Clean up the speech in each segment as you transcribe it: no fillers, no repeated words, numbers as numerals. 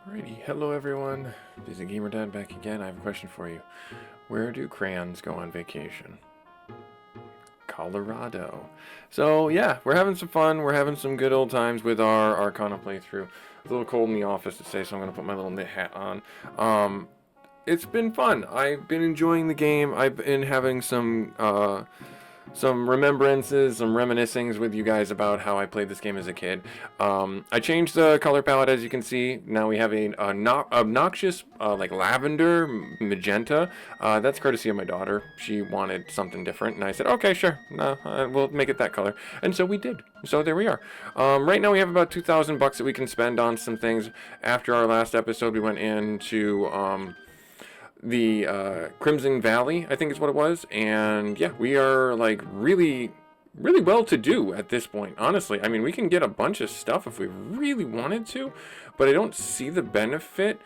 Alrighty, hello everyone. Busygamerdad back again. I have a question for you. Where do crayons go on vacation? Colorado. So yeah, we're having some fun. We're having some good old times with our Arcana playthrough. It's a little cold in the office today, so I'm gonna put my little knit hat on. It's been fun. I've been enjoying the game. I've been having some remembrances, some reminiscings with you guys about how I played this game as a kid. I changed the color palette, as you can see. Now we have a obnoxious like lavender magenta. That's courtesy of my daughter. She wanted something different, and I said, okay, sure, no, we'll make it that color. And so we did. So there we are. Right now we have about 2,000 bucks that we can spend on some things. After our last episode, we went into the Crimson Valley, I think is what it was, and yeah, we are like really well to do at this point, honestly. I mean, we can get a bunch of stuff if we really wanted to, but I don't see the benefit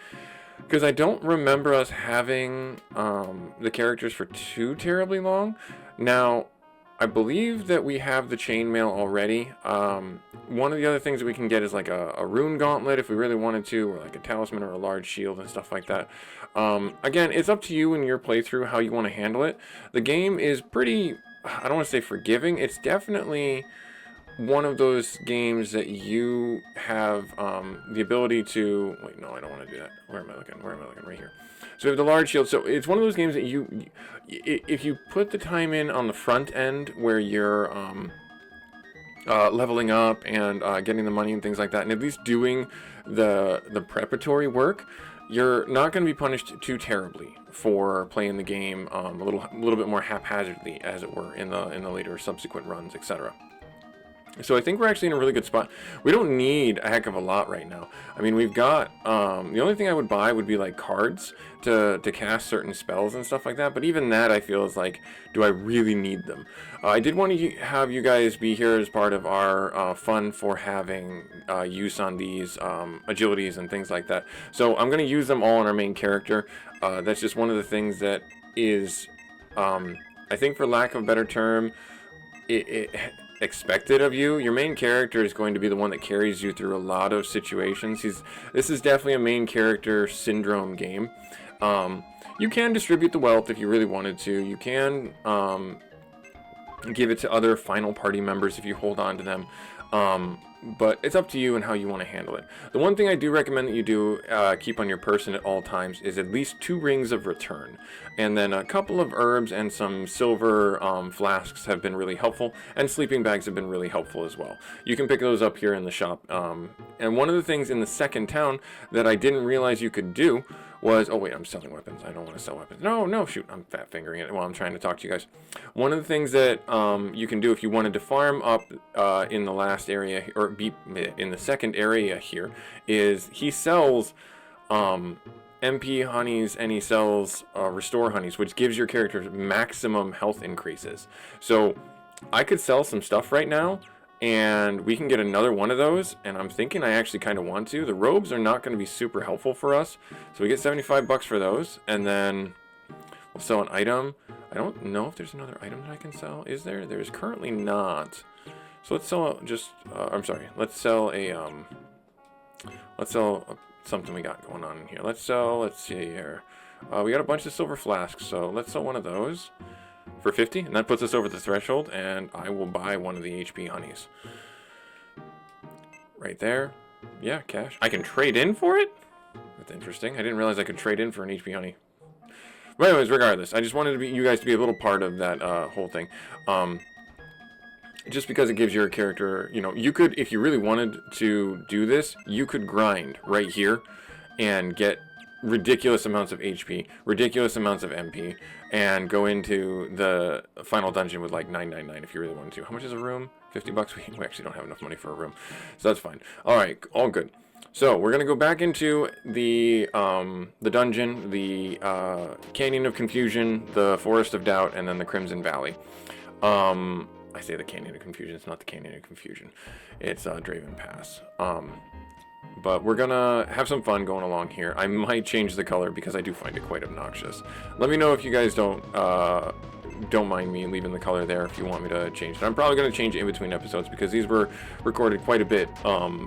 because I don't remember us having the characters for too terribly long. Now I believe that we have the chainmail already. One of the other things that we can get is like a rune gauntlet if we really wanted to, or like a talisman or a large shield and stuff like that. Again, it's up to you in your playthrough how you want to handle it. The game is pretty, I don't want to say forgiving. It's definitely one of those games that you have the ability to, wait, no, I don't want to do that. Where am I looking? Right here. So we have the large shield. So it's one of those games that if you put the time in on the front end where you're leveling up and getting the money and things like that, and at least doing the preparatory work, you're not going to be punished too terribly for playing the game a little bit more haphazardly, as it were, in the later subsequent runs, etc. So I think we're actually in a really good spot. We don't need a heck of a lot right now. I mean, we've got, the only thing I would buy would be like cards to cast certain spells and stuff like that. But even that I feel is like, do I really need them? I did want to have you guys be here as part of our fun for having use on these agilities and things like that. So I'm going to use them all on our main character. That's just one of the things that is, I think for lack of a better term, expected of you. Your main character is going to be the one that carries you through a lot of situations. This is definitely a main character syndrome game. You can distribute the wealth if you really wanted to. You can give it to other final party members if you hold on to them. But it's up to you and how you want to handle it. The one thing I do recommend that you do keep on your person at all times is at least 2 rings of return. And then a couple of herbs and some silver flasks have been really helpful. And sleeping bags have been really helpful as well. You can pick those up here in the shop. And one of the things in the second town that I didn't realize you could do was, oh wait, I'm selling weapons. I don't want to sell weapons. No, shoot, I'm fat fingering it while I'm trying to talk to you guys. One of the things that you can do if you wanted to farm up in the last area, or be in the second area here, is he sells MP honeys and he sells restore honeys, which gives your character maximum health increases. So I could sell some stuff right now, and we can get another one of those, and I'm thinking I actually kind of want to. The robes are not going to be super helpful for us, so we get 75 bucks for those, and then we'll sell an item. I don't know if there's another item that I can sell. Is there? There's currently not. So let's sell let's sell something we got going on in here. Let's see here. We got a bunch of silver flasks, so let's sell one of those for 50, and that puts us over the threshold, and I will buy one of the HP honeys. Right there. Yeah, cash. I can trade in for it? That's interesting. I didn't realize I could trade in for an HP honey. But anyways, regardless, I just wanted you guys to be a little part of that whole thing. Just because it gives your character, you could, if you really wanted to do this, you could grind right here and get ridiculous amounts of HP, ridiculous amounts of MP, and go into the final dungeon with like 999 if you really wanted to. How much is a room? 50 bucks? We actually don't have enough money for a room, so that's fine. All right, all good. So we're gonna go back into the dungeon, the Canyon of Confusion, the Forest of Doubt, and then the Crimson Valley. I say the Canyon of Confusion. It's not the Canyon of Confusion. It's Draven Pass. But we're gonna have some fun going along here. I might change the color because I do find it quite obnoxious. Let me know if you guys don't mind me leaving the color there if you want me to change it. I'm probably gonna change it in between episodes because these were recorded quite a bit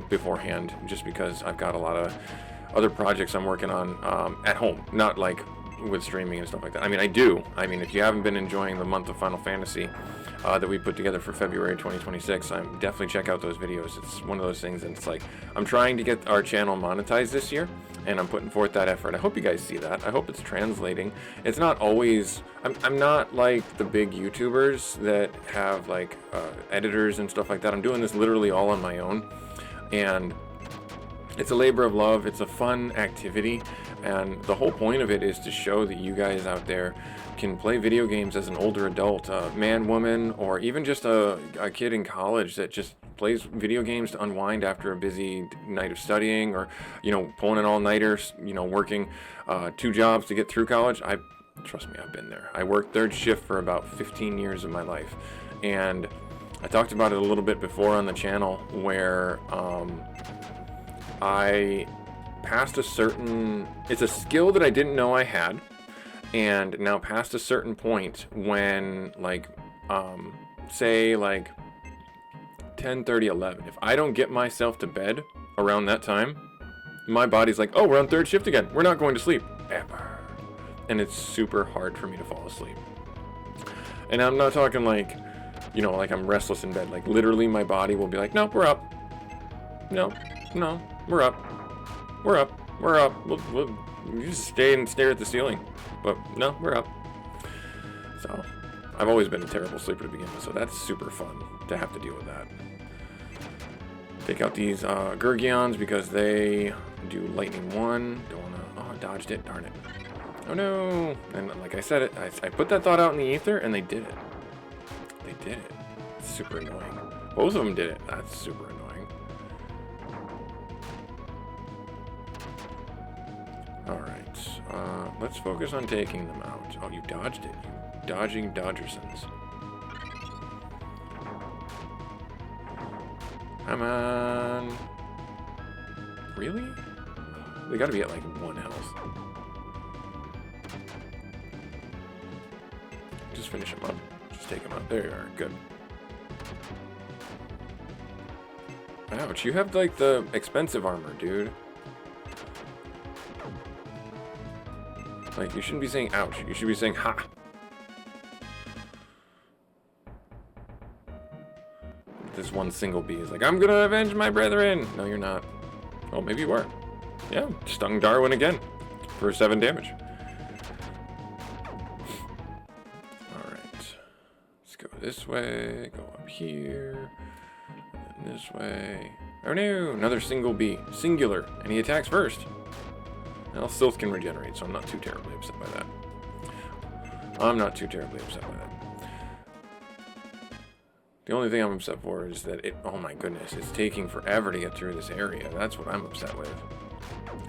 beforehand, just because I've got a lot of other projects I'm working on at home, not like with streaming and stuff like that. I mean, I do. I mean, if you haven't been enjoying the month of Final Fantasy that we put together for February 2026, I'm definitely check out those videos. It's one of those things, and it's like I'm trying to get our channel monetized this year, and I'm putting forth that effort. I hope you guys see that. I hope it's translating. It's not always. I'm not like the big YouTubers that have like editors and stuff like that. I'm doing this literally all on my own, and it's a labor of love. It's a fun activity, and the whole point of it is to show that you guys out there can play video games as an older adult, man, woman, or even just a kid in college that just plays video games to unwind after a busy night of studying, or, you know, pulling an all-nighter, you know, working 2 jobs to get through college. Trust me, I've been there. I worked third shift for about 15 years of my life, and I talked about it a little bit before on the channel, where I passed a certain, it's a skill that I didn't know I had, and now past a certain point when, like, say like 10:30, 11, if I don't get myself to bed around that time, my body's like, oh, we're on third shift again, we're not going to sleep ever. And it's super hard for me to fall asleep. And I'm not talking like, you know, like I'm restless in bed. Like literally my body will be like, no, we're up. No, we're up. We're up. We'll just stay and stare at the ceiling. But no, we're up. So I've always been a terrible sleeper to begin with, so that's super fun to have to deal with that. Take out these Gurgions because they do lightning 1. Don't wanna, oh, dodged it, darn it. Oh no, and like I said, I put that thought out in the ether and they did it. They did it. It's super annoying. Both of them did it. That's super annoying. Alright, let's focus on taking them out. Oh, you dodged it. You dodging Dodgersons. Come on. Really? They gotta be at like 1 health. Just finish them up. Just take them out. There you are. Good. Ouch, you have like the expensive armor, dude. Like, you shouldn't be saying ouch. You should be saying ha. This one single bee is like, I'm gonna avenge my brethren. No, you're not. Oh, maybe you were. Yeah, stung Darwin again for 7 damage. Alright. Let's go this way. Go up here. And then this way. Oh no! Another single bee. Singular. And he attacks first. Well, Sylph can regenerate, so I'm not too terribly upset by that. I'm not too terribly upset by that. The only thing I'm upset for is that it, oh my goodness, it's taking forever to get through this area. That's what I'm upset with.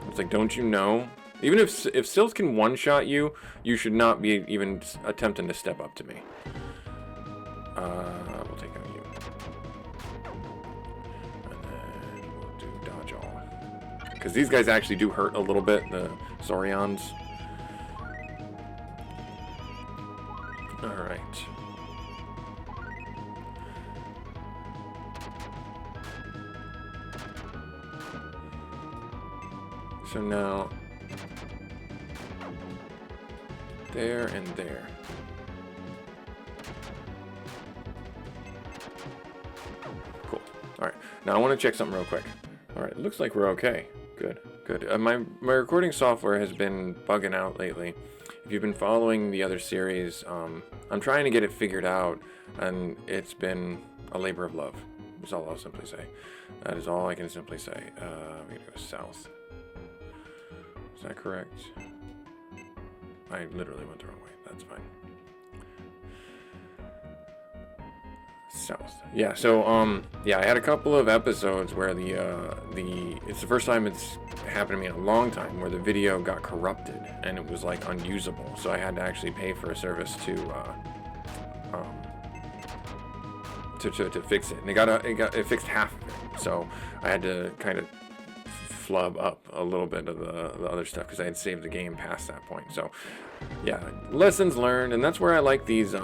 It's like, don't you know? Even if Sylph can one-shot you, you should not be even attempting to step up to me. We'll take out you. And then we'll do dodge all. Because these guys actually do hurt a little bit, the Saurians. Alright. So now, there and there. Cool. Alright, now I want to check something real quick. Alright, it looks like we're okay. Good, good. My recording software has been bugging out lately. If you've been following the other series, I'm trying to get it figured out, and it's been a labor of love. That's all I'll simply say. That is all I can simply say. We're gonna go south. Is that correct? I literally went the wrong way. That's fine. South. Yeah, so yeah, I had a couple of episodes where it's the first time it's happened to me in a long time where the video got corrupted and it was like unusable. So I had to actually pay for a service to fix it. And it fixed half of it. So I had to kind of flub up a little bit of the other stuff because I had saved the game past that point. So yeah, lessons learned, and that's where I like these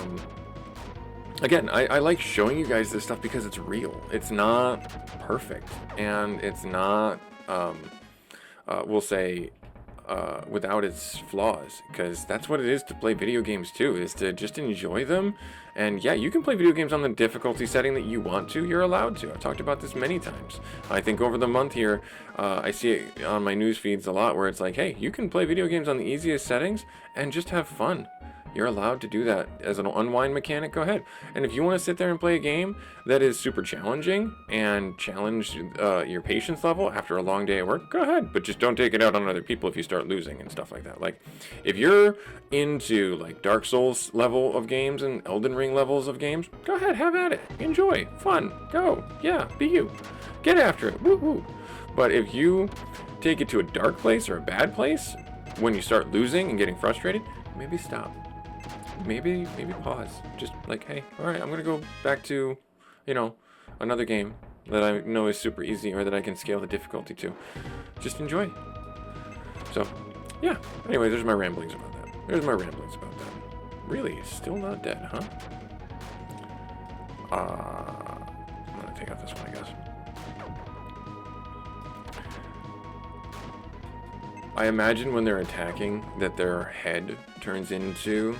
again, I like showing you guys this stuff because it's real. It's not perfect, and it's not we'll say, without its flaws, because that's what it is to play video games too, is to just enjoy them. And yeah, you can play video games on the difficulty setting that you want to. You're allowed to. I've talked about this many times. I think over the month here, I see it on my news feeds a lot where it's like, hey, you can play video games on the easiest settings and just have fun. You're allowed to do that as an unwind mechanic. Go ahead. And if you want to sit there and play a game that is super challenging and challenge your patience level after a long day at work, go ahead. But just don't take it out on other people if you start losing and stuff like that. Like, if you're into like Dark Souls level of games and Elden Ring levels of games, go ahead, have at it. Enjoy. Fun. Go. Yeah, be you. Get after it. Woo woo. But if you take it to a dark place or a bad place when you start losing and getting frustrated, maybe stop. Maybe pause. Just like, hey, all right, I'm gonna go back to, another game that I know is super easy or that I can scale the difficulty to. Just enjoy. So, yeah. Anyway, there's my ramblings about that. Really, still not dead, huh? I'm gonna take out this one, I guess. I imagine when they're attacking that their head turns into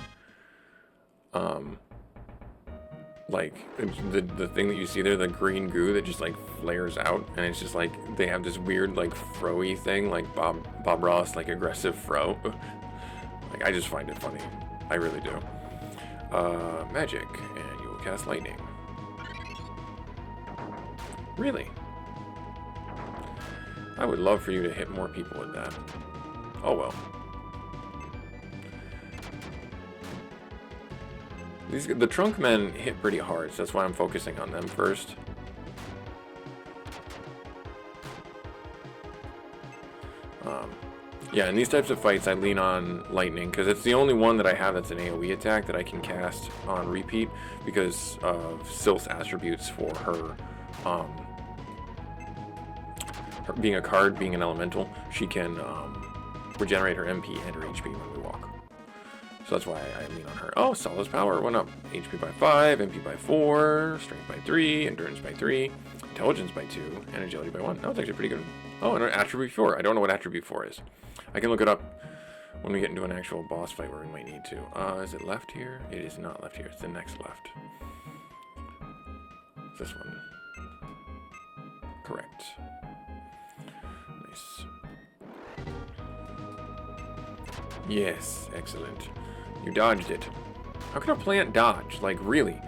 like the thing that you see there, the green goo that just like flares out, and it's just like they have this weird like fro-y thing, like Bob Ross, like aggressive fro. Like, I just find it funny. I really do. Magic, and you will cast lightning. Really? I would love for you to hit more people with that. Oh well. The trunk men hit pretty hard, so that's why I'm focusing on them first. Yeah, in these types of fights, I lean on lightning, because it's the only one that I have that's an AoE attack that I can cast on repeat, because of Sylph's attributes for her, her being a card, being an elemental. She can regenerate her MP and her HP when we walk. So that's why I lean on her. Oh, Solace Power went up. HP by 5, MP by 4, Strength by 3, Endurance by 3, Intelligence by 2, and Agility by 1. That was actually pretty good. Oh, and an Attribute 4. I don't know what Attribute 4 is. I can look it up when we get into an actual boss fight where we might need to. Is it left here? It is not left here. It's the next left. It's this one. Correct. Nice. Yes, excellent. You dodged it. How can a plant dodge? Like, really?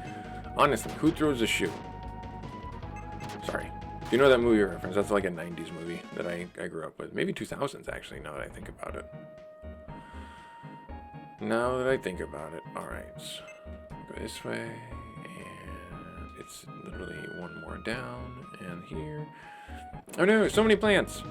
Honestly, who throws a shoe? Sorry. If you know that movie reference, that's like a 90s movie that I grew up with. Maybe 2000s, actually, now that I think about it. Alright. Go this way, and it's literally one more down, and here. Oh no, so many plants!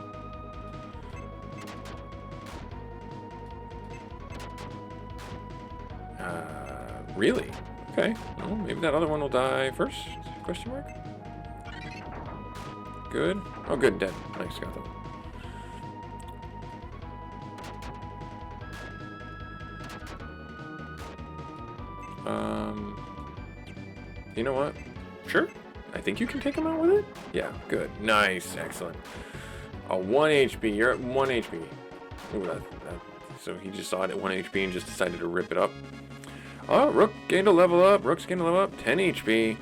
Really? Okay. Well, maybe that other one will die first? Question mark? Good. Oh, good. Dead. Nice. Got them. You know what? Sure. I think you can take him out with it? Yeah. Good. Nice. Excellent. 1 HP. You're at 1 HP. Ooh, so he just saw it at 1 HP and just decided to rip it up. Oh, Rook gained a level up. Rook's gained a level up. 10 HP,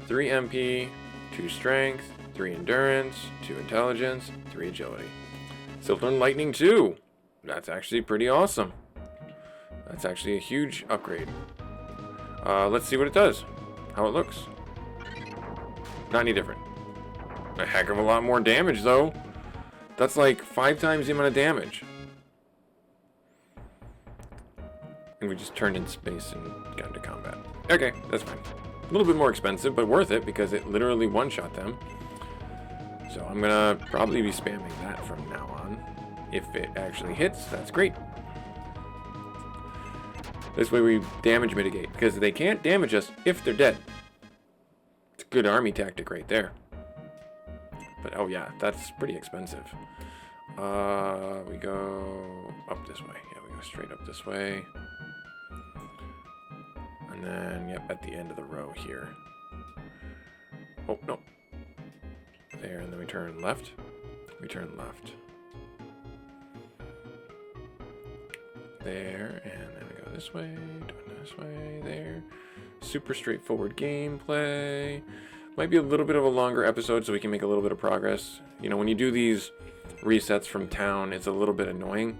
3 MP, 2 Strength, 3 Endurance, 2 Intelligence, 3 Agility. Sylph learned Lightning too. That's actually pretty awesome. That's actually a huge upgrade. Let's see what it does. How it looks. Not any different. A heck of a lot more damage though. That's like 5 times the amount of damage. And we just turned in space and got into combat. Okay, that's fine. A little bit more expensive, but worth it because it literally one-shot them. So I'm gonna probably be spamming that from now on. If it actually hits, that's great. This way we damage mitigate, because they can't damage us if they're dead. It's a good army tactic right there. But oh yeah, that's pretty expensive. We go up this way. Yeah, we go straight up this way. And then, yep, at the end of the row here. Oh, no. There, and then we turn left. We turn left. there, and then we go this way, this way, there. Super straightforward gameplay. Might be a little bit of a longer episode so we can make a little bit of progress. You know, when you do these resets from town, it's a little bit annoying.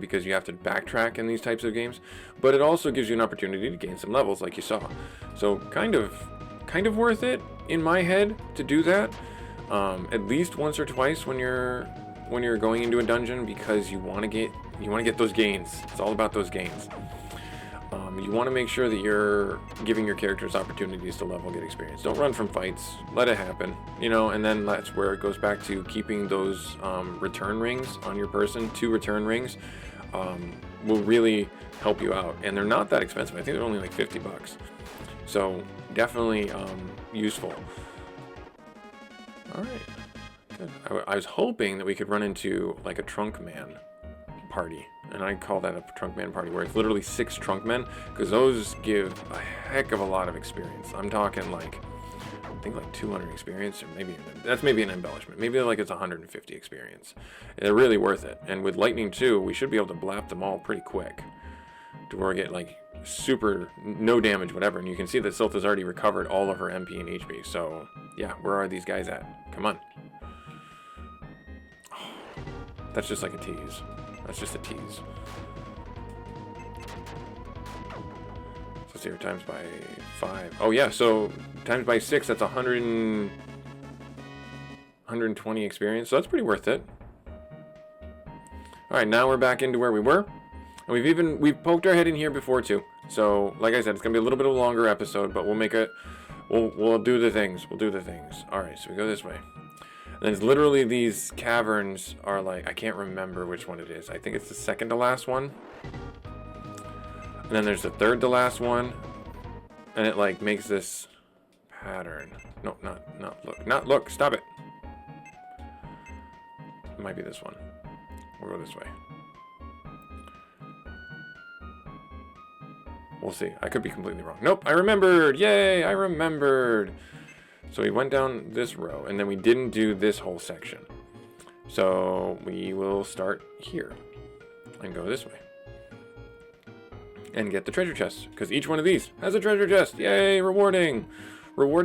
Because you have to backtrack in these types of games, but it also gives you an opportunity to gain some levels like you saw. So kind of worth it in my head to do that at least once or twice when you're going into a dungeon, because you want to get those gains. It's all about those gains. You want to make sure that you're giving your characters opportunities to level, get experience. Don't run from fights. Let it happen, you know. And then that's where it goes back to keeping those return rings on your person. 2 return rings will really help you out, and they're not that expensive. I think they're only like $50. So definitely useful. All right, good. I was hoping that we could run into like a trunk man party, and I call that a trunk man party, where it's literally 6 trunk men, because those give a heck of a lot of experience. I'm talking like, I think like 200 experience, or maybe that's maybe an embellishment. Maybe like it's 150 experience. They're really worth it. And with lightning too, we should be able to blap them all pretty quick to where we get like super no damage, whatever. And you can see that Sylph has already recovered all of her MP and HP. So yeah, where are these guys at? Come on. Oh, that's just like a tease. That's just a tease. So here, times by 5. Oh yeah, so times by 6, that's 120 experience. So that's pretty worth it. All right, now we're back into where we were. And we've poked our head in here before too. So like I said, it's gonna be a little bit of a longer episode, but we'll make it, we'll do the things. We'll do the things. All right, so we go this way. And it's literally these caverns are like, I can't remember which one it is. I think it's the second to last one. And then there's the third to last one. And it like makes this pattern. No, not look, stop it. It might be this one. We'll go this way. We'll see. I could be completely wrong. Nope, I remembered. Yay, I remembered. So we went down this row, and then we didn't do this whole section. So we will start here and go this way and get the treasure chest, because each one of these has a treasure chest. Yay, rewarding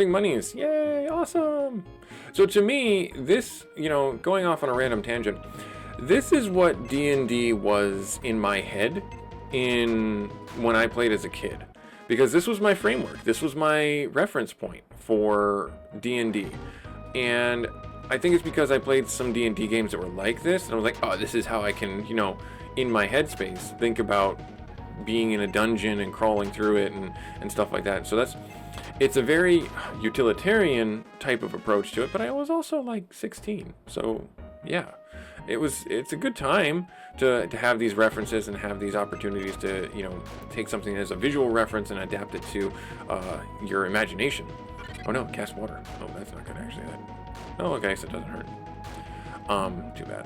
monies. Yay, awesome. So to me, this, you know, going off on a random tangent, this is what D&D was in my head when I played as a kid. Because this was my framework. This was my reference point for D&D. And I think it's because I played some D&D games that were like this, and I was like, oh, this is how I can, you know, in my headspace, think about being in a dungeon and crawling through it and stuff like that. So it's a very utilitarian type of approach to it, but I was also like 16. So yeah, it's a good time to have these references and have these opportunities to, you know, take something as a visual reference and adapt it to your imagination. Oh no, cast water. Oh, that's not good actually. Oh, okay, so it doesn't hurt. Too bad.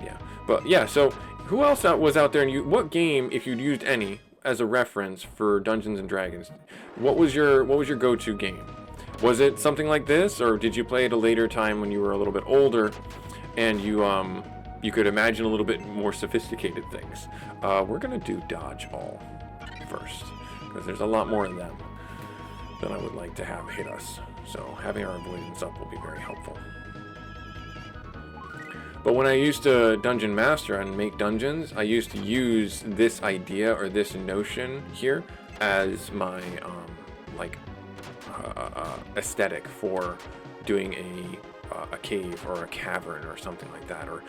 Yeah, but yeah. So who else was out there? And what game, if you'd used any as a reference for Dungeons and Dragons, what was your go-to game? Was it something like this, or did you play at a later time when you were a little bit older, and you could imagine a little bit more sophisticated things? We're gonna do dodge all first, because there's a lot more of them than I would like to have hit us. So having our avoidance up will be very helpful. But when I used to dungeon master and make dungeons, I used to use this idea or this notion here as my aesthetic for doing a cave or a cavern or something like that, or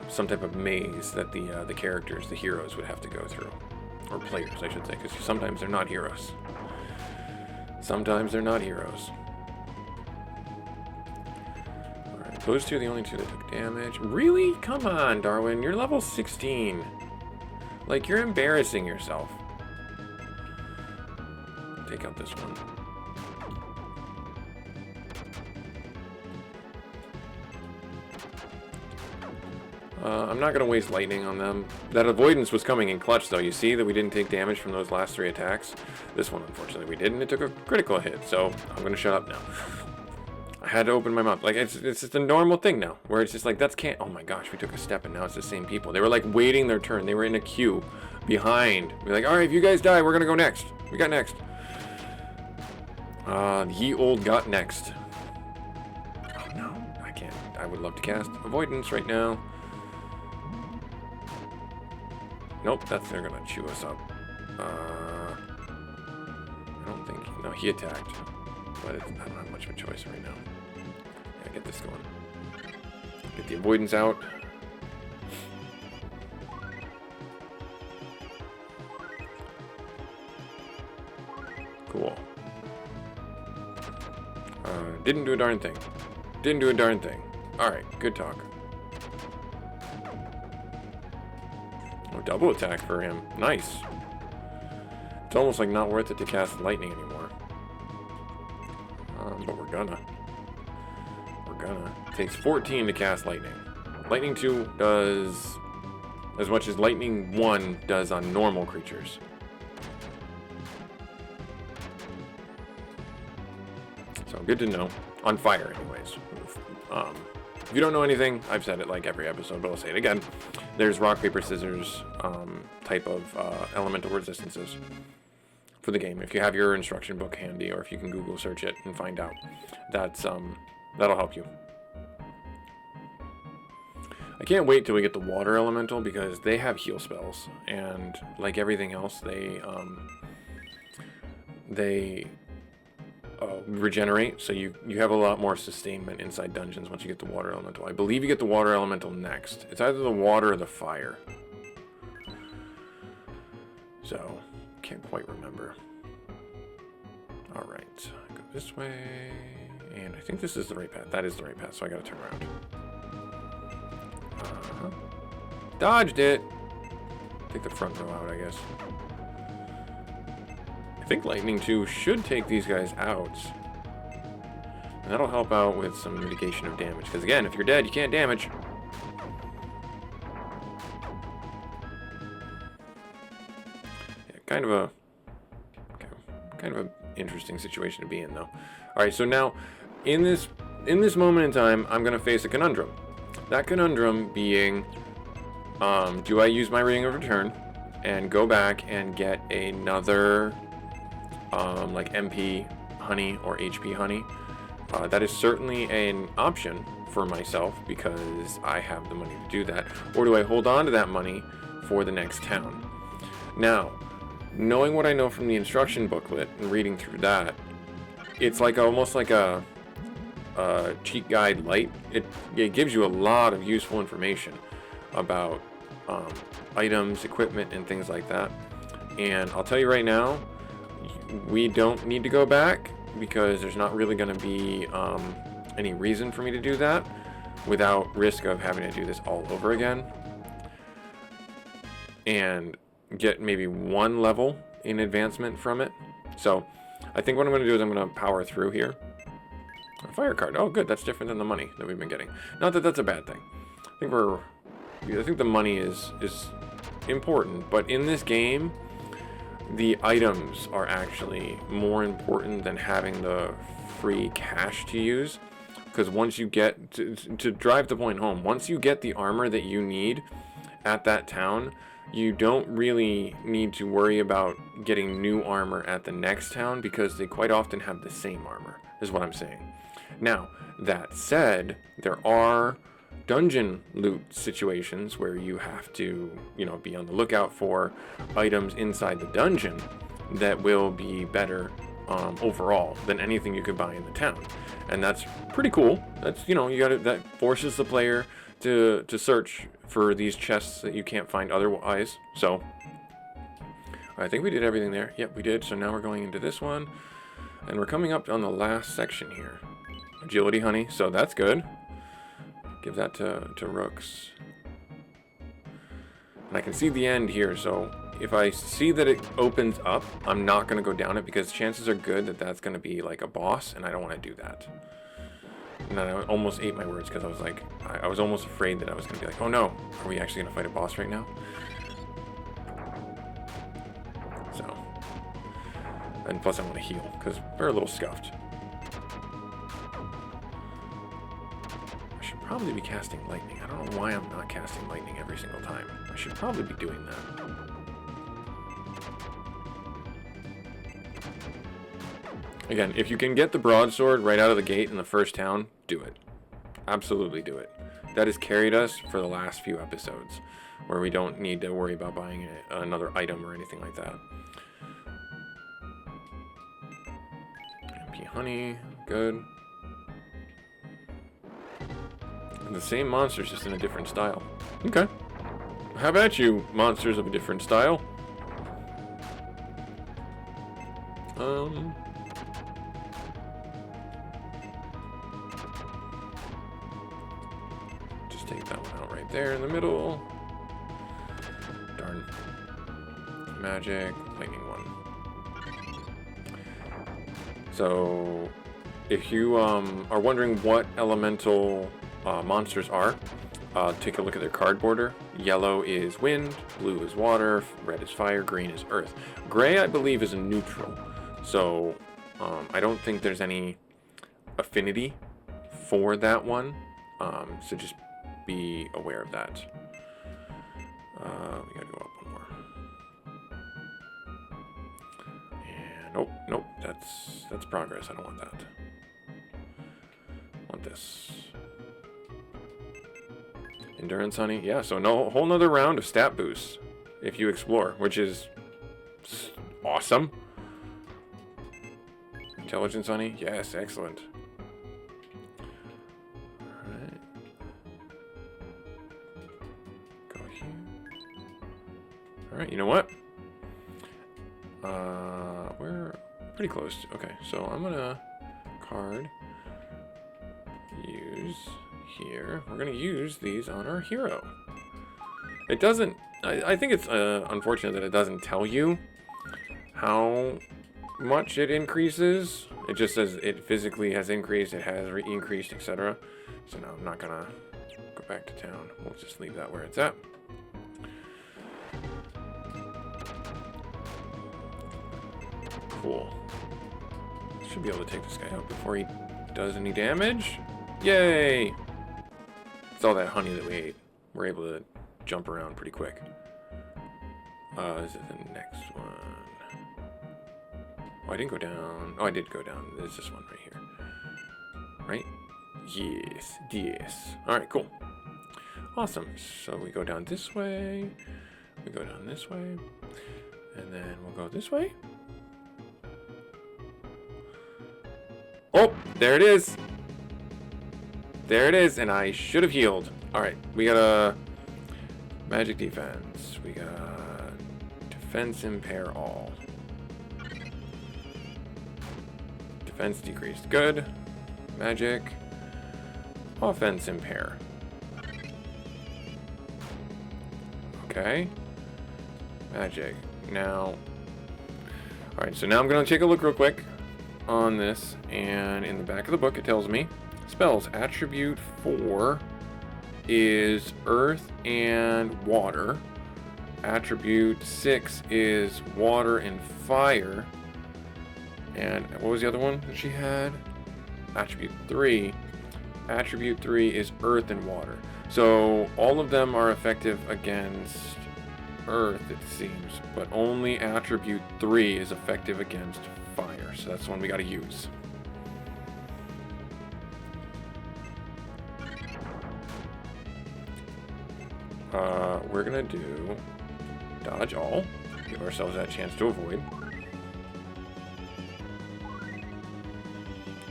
some type of maze that the characters, the heroes, would have to go through, or players, I should say, because sometimes they're not heroes. Sometimes they're not heroes. Those two are the only two that took damage. Really? Come on, Darwin. You're level 16. Like, you're embarrassing yourself. Take out this one. I'm not going to waste lightning on them. That avoidance was coming in clutch, though. You see that we didn't take damage from those last 3 attacks? This one, unfortunately, we didn't. It took a critical hit, so I'm going to shut up now. had to open my mouth. Like, it's just a normal thing now, where it's just like, that's can't. Oh my gosh, we took a step and now it's the same people. They were like waiting their turn. They were in a queue behind. We're like, all right, if you guys die, we're gonna go next. We got next. Ye old got next. Oh no, I can't. I would love to cast avoidance right now. Nope, they're gonna chew us up. I don't think. No, he attacked. But I don't have much of a choice right now. Yeah, get this going. Get the avoidance out. Cool. Didn't do a darn thing. Didn't do a darn thing. Alright, good talk. Oh, double attack for him. Nice. It's almost like not worth it to cast lightning anymore. But we're gonna. It takes 14 to cast lightning. Lightning 2 does as much as lightning 1 does on normal creatures. So good to know. On fire, anyways. If you don't know anything, I've said it like every episode, but I'll say it again. There's rock, paper, scissors type of elemental resistances for the game. If you have your instruction book handy, or if you can Google search it and find out, that'll help you. I can't wait till we get the water elemental, because they have heal spells, and like everything else, they regenerate, so you have a lot more sustainment inside dungeons once you get the water elemental. I believe you get the water elemental next. It's either the water or the fire. So can't quite remember. All right, go this way, and I think this is the right path. That is the right path, so I gotta turn around. Dodged it. Take the front row out, I guess. I think lightning 2 should take these guys out, and that'll help out with some mitigation of damage. Because again, if you're dead, you can't damage. Kind of an interesting situation to be in, though. All right, so now in this moment in time, I'm gonna face a conundrum. That conundrum being, do I use my Ring of Return and go back and get another like MP honey or HP honey? That is certainly an option for myself, because I have the money to do that. Or do I hold on to that money for the next town? Now, knowing what I know from the instruction booklet and reading through that, it's like almost like a cheat guide light. It gives you a lot of useful information about items, equipment, and things like that. And I'll tell you right now, we don't need to go back, because there's not really going to be any reason for me to do that without risk of having to do this all over again and get maybe one level in advancement from it. So I think what I'm going to do is I'm going to power through here. A fire card. Oh, good. That's different than the money that we've been getting. Not that that's a bad thing. I think the money is important, but in this game, the items are actually more important than having the free cash to use. Because once you get to drive the point home, once you get the armor that you need at that town, you don't really need to worry about getting new armor at the next town, because they quite often have the same armor, is what I'm saying. Now, that said, there are dungeon loot situations where you have to, be on the lookout for items inside the dungeon that will be better overall than anything you could buy in the town. And that's pretty cool. That's, that forces the player to search for these chests that you can't find otherwise. So I think we did everything there. Yep, we did. So now we're going into this one, and we're coming up on the last section here. Agility honey, so that's good. Give that to Rooks. And I can see the end here, so if I see that it opens up, I'm not going to go down it, because chances are good that that's going to be like a boss, and I don't want to do that. And then I almost ate my words, because I was like, I was almost afraid that I was going to be like, oh no, are we actually going to fight a boss right now? So, and plus I want to heal, because we're a little scuffed. probably be casting lightning. I don't know why I'm not casting lightning every single time. I should probably be doing that. Again, if you can get the broadsword right out of the gate in the first town, do it. Absolutely do it. That has carried us for the last few episodes, where we don't need to worry about buying another item or anything like that. MP honey, good. And the same monsters, just in a different style. Okay. How about you, monsters of a different style? Just take that one out right there in the middle. Darn. Magic, lightning one. So, if you are wondering what elemental monsters are, take a look at their card border. Yellow is wind, blue is water, red is fire, green is earth. Gray, I believe, is a neutral. So, I don't think there's any affinity for that one. So just be aware of that. We gotta go up one more. And nope, that's progress. I don't want that. I want this. Endurance honey, yeah. So no whole nother round of stat boosts if you explore, which is awesome. Intelligence honey, yes, excellent. All right, go here. All right, you know what? We're pretty close. Okay, so I'm gonna card use here. We're gonna use these on our hero. It doesn't. I think it's unfortunate that it doesn't tell you how much it increases. It just says it physically has increased, it has increased, etc. So now I'm not gonna go back to town. We'll just leave that where it's at. Cool. Should be able to take this guy out before he does any damage. Yay! It's all that honey that we ate. We're able to jump around pretty quick. Is it the next one? Oh, I didn't go down. Oh, I did go down. There's this one right here. Right? Yes. Yes. Alright, cool. Awesome. So we go down this way. We go down this way. And then we'll go this way. Oh, there it is. There it is, and I should have healed. Alright, we got a magic defense. We got defense impair all. Defense decreased. Good. Magic. Offense impair. Okay. Magic. Now. Alright, so now I'm going to take a look real quick on this, and in the back of the book it tells me spells attribute 4 is earth and water. Attribute 6 is water and fire. And what was the other one that she had? Attribute 3. Attribute 3 is earth and water. So all of them are effective against earth, it seems, but only attribute 3 is effective against fire. So that's the one we got to use. We're gonna do dodge all, give ourselves that chance to avoid.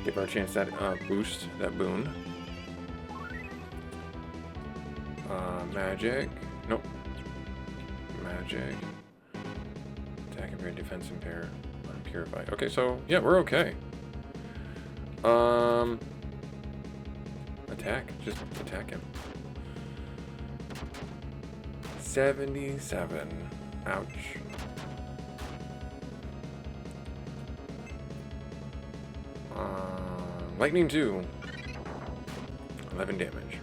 Give our chance that boost, that boon. Magic. Nope. Magic. Attack impair, defense impair, purify. Okay, so yeah, we're okay. Attack. Just attack him. 77. Ouch. Lightning 2. 11 damage.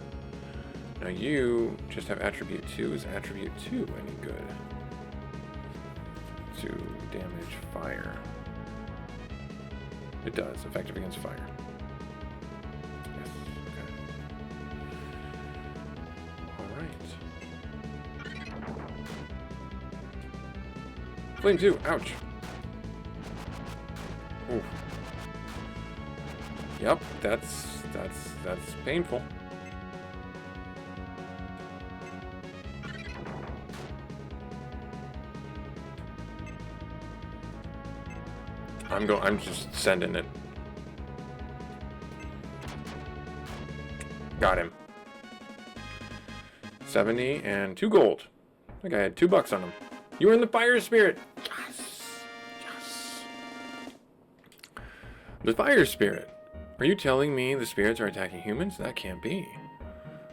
Now you just have attribute 2. Is attribute 2 any good? 2 damage fire. It does. Effective against fire. Yes. Okay. Flame 2. Ouch. Ooh. Yep, that's painful. I'm just sending it. Got him. 70 and 2 gold. I think I had $2 on him. You were in the fire spirit. Yes. Yes. The fire spirit. Are you telling me the spirits are attacking humans? That can't be.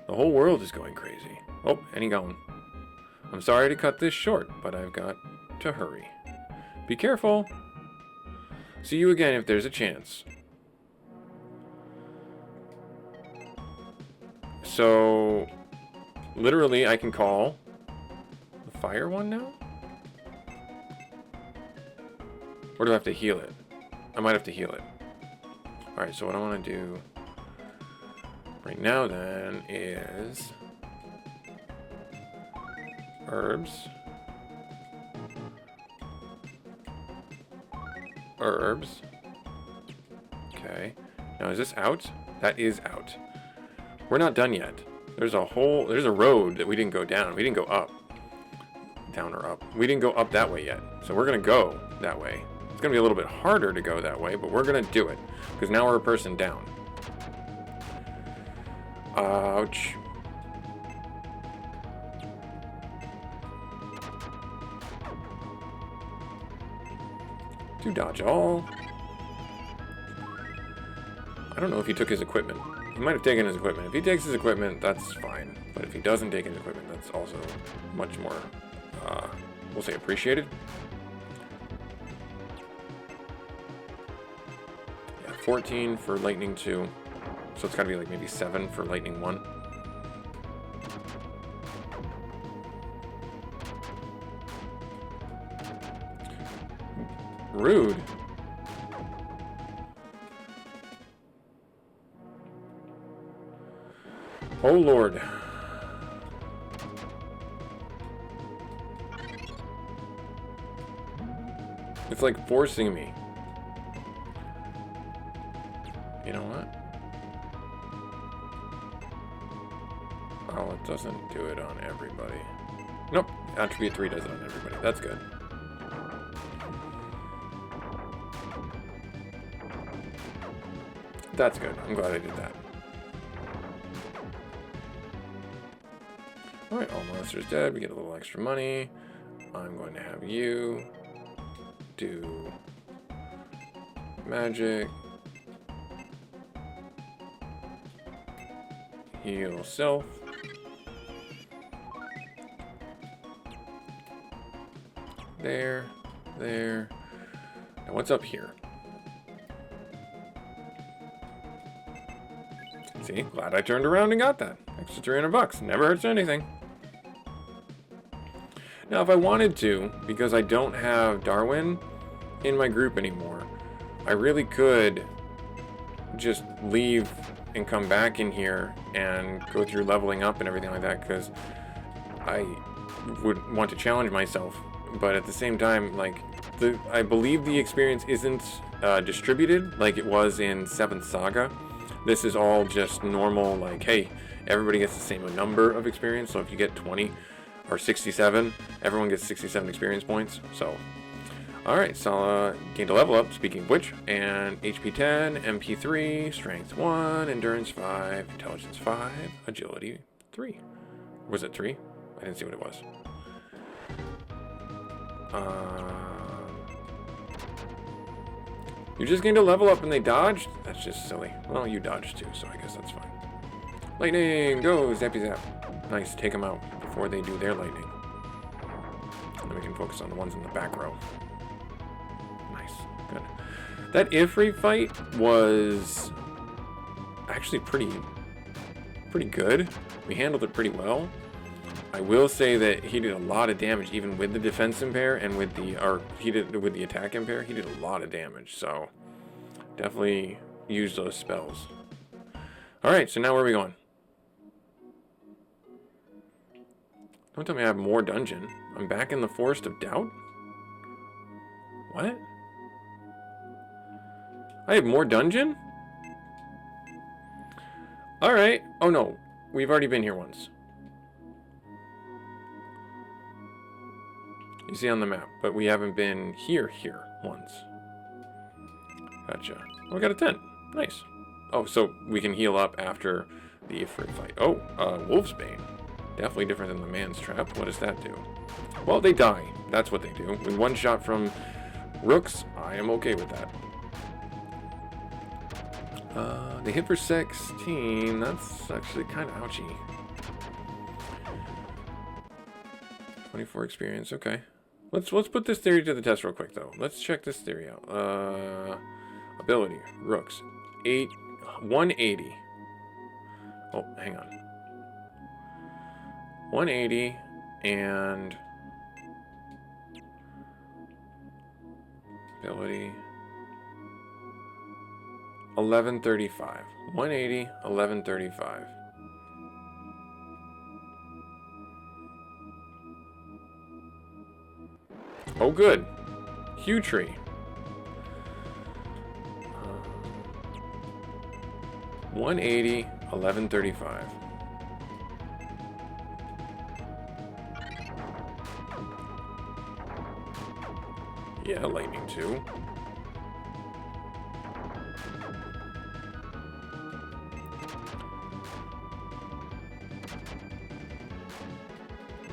The whole world is going crazy. Oh, and he gone. I'm sorry to cut this short, but I've got to hurry. Be careful. See you again if there's a chance. So, literally, I can call the fire one now? Or do I have to heal it? I might have to heal it. Alright, so what I want to do right now then is herbs. Herbs. Okay. Now is this out? That is out. We're not done yet. There's a road that we didn't go down. We didn't go up. Down or up. We didn't go up that way yet. So we're going to go that way. It's going to be a little bit harder to go that way, but we're going to do it. Because now we're a person down. Ouch. To dodge all. I don't know if he took his equipment. He might have taken his equipment. If he takes his equipment, that's fine. But if he doesn't take his equipment, that's also much more, we'll say, appreciated. Yeah, 14 for Lightning 2. So it's got to be like maybe 7 for Lightning 1. Rude. Oh Lord. It's like forcing me. You know what? Oh, it doesn't do it on everybody. Nope. Attribute 3 does it on everybody. That's good. That's good. I'm glad I did that. Alright, all monsters dead. We get a little extra money. I'm going to have you do magic. Heal self. There. There. Now what's up here? See, glad I turned around and got that. Extra $300. Never hurts anything. Now, if I wanted to, because I don't have Darwin in my group anymore, I really could just leave and come back in here and go through leveling up and everything like that, because I would want to challenge myself. But at the same time, like, I believe the experience isn't distributed like it was in 7th Saga. This is all just normal, like, hey, everybody gets the same number of experience. So if you get 20 or 67, everyone gets 67 experience points. So, alright, so gained a level up, speaking of which, and HP 10, MP 3, Strength 1, Endurance 5, Intelligence 5, Agility 3. Was it 3? I didn't see what it was. You just gained a level up and they dodged? That's just silly. Well, you dodged too, so I guess that's fine. Lightning, go, zappy zap. Nice, take them out before they do their lightning. And then we can focus on the ones in the back row. Nice, good. That Ifrit fight was actually pretty good. We handled it pretty well. I will say that he did a lot of damage, even with the defense impair and with the, with the attack impair. He did a lot of damage, so definitely use those spells. All right, so now where are we going? Don't tell me I have more dungeon. I'm back in the Forest of Doubt. What? I have more dungeon? Alright. Oh no. We've already been here once. You see on the map, but we haven't been here once. Gotcha. Oh, we got a tent. Nice. Oh, so we can heal up after the Ifrit fight. Oh, Wolf's Bane. Definitely different than the Man's Trap. What does that do? Well, they die. That's what they do. With one shot from Rooks, I am okay with that. They hit for 16. That's actually kind of ouchy. 24 experience. Okay. Let's put this theory to the test real quick, though. Let's check this theory out. Ability. Rooks. 180. Oh, hang on. 180 and ability 1135. 180, 1135. Oh, good. Hue tree. 180, 1135. Yeah, lightning too.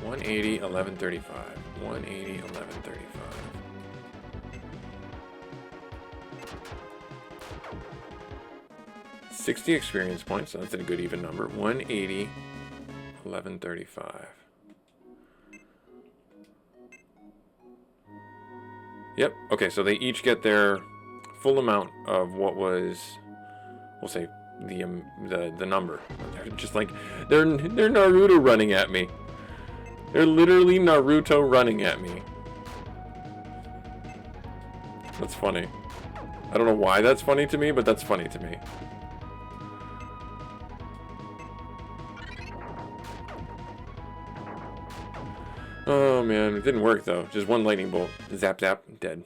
$180, $11.35. $180, $11.35. $60 experience points, so that's a good even number. $180, $11.35. Yep. Okay, so they each get their full amount of what was, we'll say, the number. They're just like they're Naruto running at me. They're literally Naruto running at me. That's funny. I don't know why that's funny to me, but that's funny to me. Oh man, it didn't work though. Just one lightning bolt. Zap zap, dead.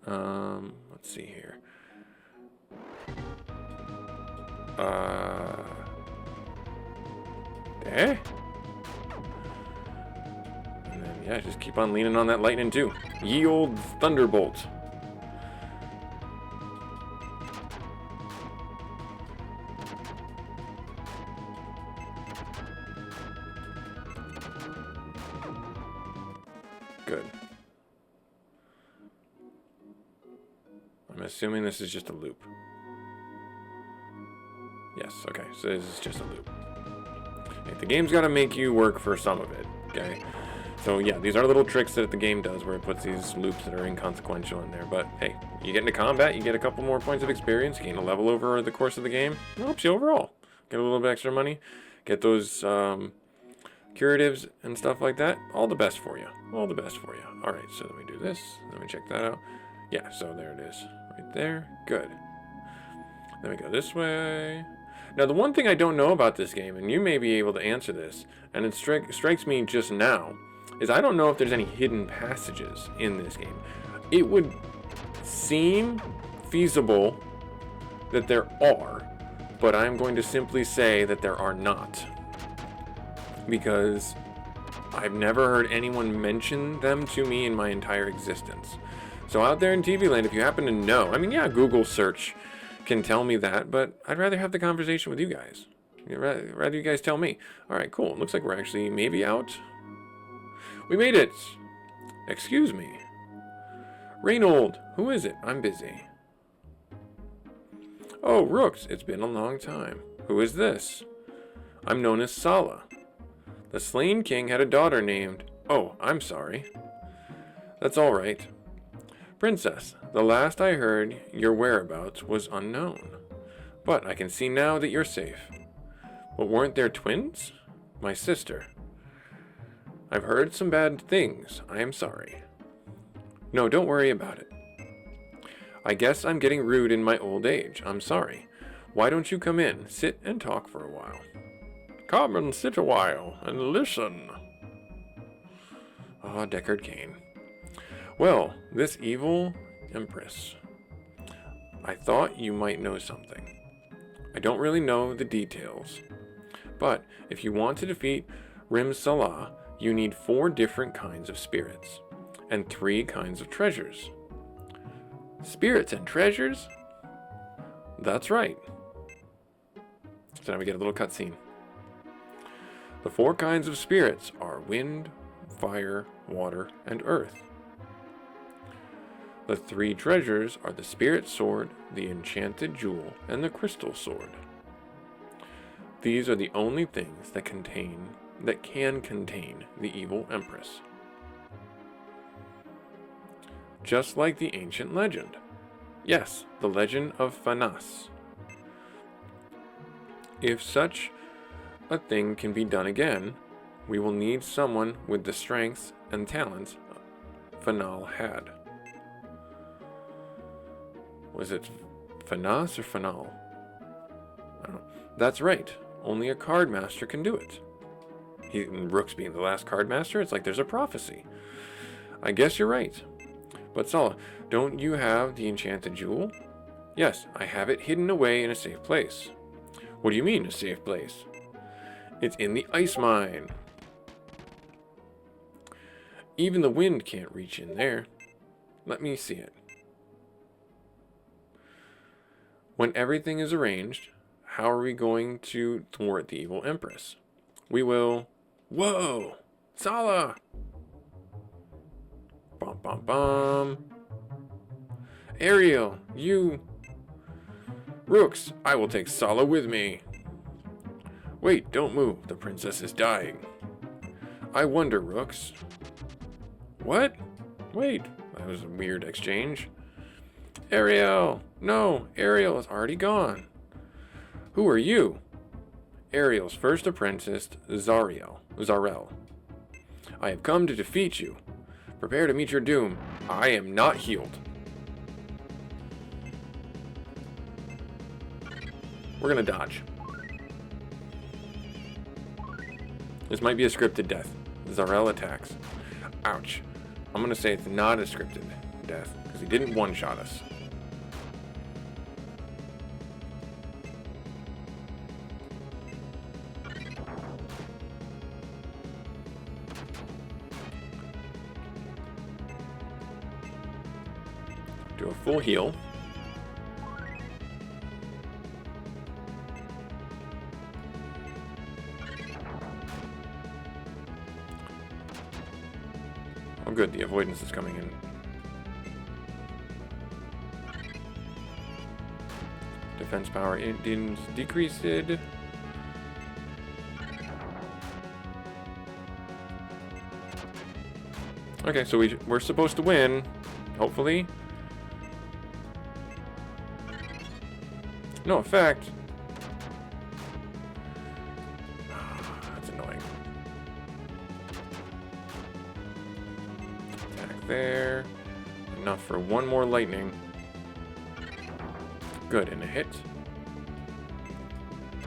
Let's see here. Eh? And then yeah, just keep on leaning on that lightning too. Ye old thunderbolt. Good. I'm assuming this is just a loop. Yes, okay, so this is just a loop. Okay, the game's got to make you work for some of it, okay? So yeah, these are little tricks that the game does where it puts these loops that are inconsequential in there. But hey, you get into combat, you get a couple more points of experience, gain a level over the course of the game. It helps you overall. Get a little bit extra money, get those curatives and stuff like that. All the best for you. All the best for you. All right, so let me do this. Let me check that out. Yeah, so there it is. Right there. Good. Then we go this way. Now, the one thing I don't know about this game, and you may be able to answer this, and it strikes me just now, is I don't know if there's any hidden passages in this game. It would seem feasible that there are, but I'm going to simply say that there are not. Because I've never heard anyone mention them to me in my entire existence. So out there in TV land, if you happen to know, I mean, yeah, Google search can tell me that, but I'd rather have the conversation with you guys. Rather you guys tell me. All right, cool. Looks like we're actually maybe out. We made it. Excuse me. Reynold, who is it? I'm busy. Oh, Rooks, it's been a long time. Who is this? I'm known as Sala. The slain king had a daughter named... Oh, I'm sorry. That's all right. Princess, the last I heard, your whereabouts was unknown. But I can see now that you're safe. But weren't there twins? My sister. I've heard some bad things. I am sorry. No, don't worry about it. I guess I'm getting rude in my old age. I'm sorry. Why don't you come in, sit and talk for a while? Come and sit a while and listen. Ah, Deckard Cain. Well, this evil empress. I thought you might know something. I don't really know the details. But if you want to defeat Rim Salah, you need 4 different kinds of spirits and 3 kinds of treasures. Spirits and treasures? That's right. So now we get a little cutscene. The 4 kinds of spirits are wind, fire, water, and earth. The 3 treasures are the spirit sword, the enchanted jewel, and the crystal sword. These are the only things that can contain the evil empress. Just like the ancient legend. Yes, the legend of Fanas. If such a thing can be done again, we will need someone with the strengths and talents Fanal had. Was it Fanas or Fanal? I don't know. That's right. Only a card master can do it. Rook's being the last card master, it's like there's a prophecy. I guess you're right. But Sala, don't you have the enchanted jewel? Yes, I have it hidden away in a safe place. What do you mean, a safe place? It's in the ice mine. Even the wind can't reach in there. Let me see it. When everything is arranged, how are we going to thwart the evil empress? We will... Whoa! Sala! Bum bum bum. Ariel, you... Rooks, I will take Sala with me. Wait, don't move. The princess is dying. I wonder, Rooks. What? Wait, that was a weird exchange. Ariel! No, Ariel is already gone. Who are you? Ariel's first apprentice, Zarel. I have come to defeat you. Prepare to meet your doom. I am not healed. We're gonna dodge. This might be a scripted death. Zarel attacks. Ouch. I'm gonna say it's not a scripted death, because he didn't one-shot us. Do a full heal. Oh good, the avoidance is coming in. Defense power decreased. Okay, so we're supposed to win, hopefully. No effect. That's annoying. Attack there. Enough for one more lightning. Good, and a hit.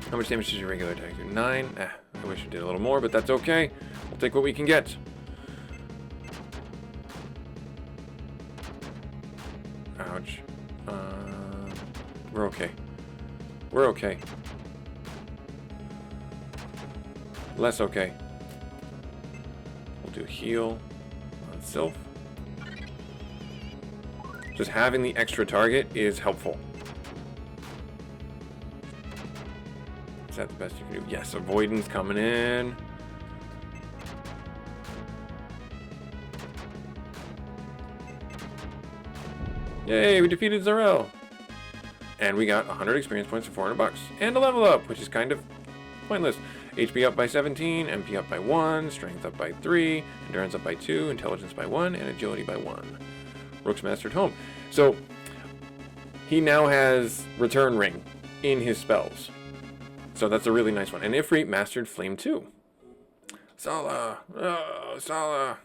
How much damage does your regular attack do? 9. I wish it did a little more, but that's okay. We'll take what we can get. Ouch. We're okay. We're okay. Less okay. We'll do heal on Sylph. Just having the extra target is helpful. Is that the best you can do? Yes, avoidance coming in. Yay, we defeated Zarel. And we got 100 experience points for 400 bucks. And a level up, which is kind of pointless. HP up by 17, MP up by 1, Strength up by 3, Endurance up by 2, Intelligence by 1, and Agility by 1. Rook's mastered home. So, he now has Return Ring in his spells. So that's a really nice one. And Ifrit mastered Flame 2. Sala! Oh, Sala!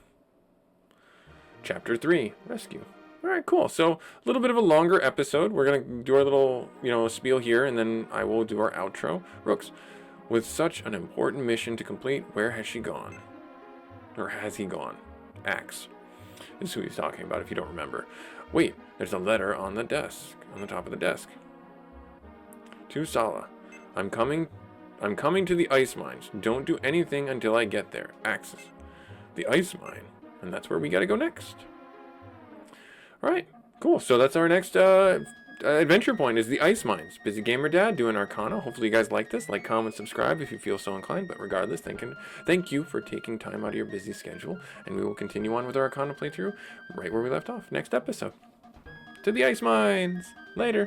Chapter 3, Rescue. Alright, cool. So, a little bit of a longer episode. We're going to do our little, spiel here, and then I will do our outro. Rooks, with such an important mission to complete, where has she gone? Or has he gone? Axe. This is who he's talking about if you don't remember. Wait, there's a letter on the desk, on the top of the desk. To Sala. I'm coming to the ice mines. Don't do anything until I get there. Axis. The ice mine. And that's where we gotta go next. Alright, cool. So that's our next adventure point is the ice mines. Busy Gamer Dad doing Arcana. Hopefully you guys like this. Like, comment, subscribe if you feel so inclined. But regardless, thank you for taking time out of your busy schedule. And we will continue on with our Arcana playthrough right where we left off. Next episode. To the ice mines. Later.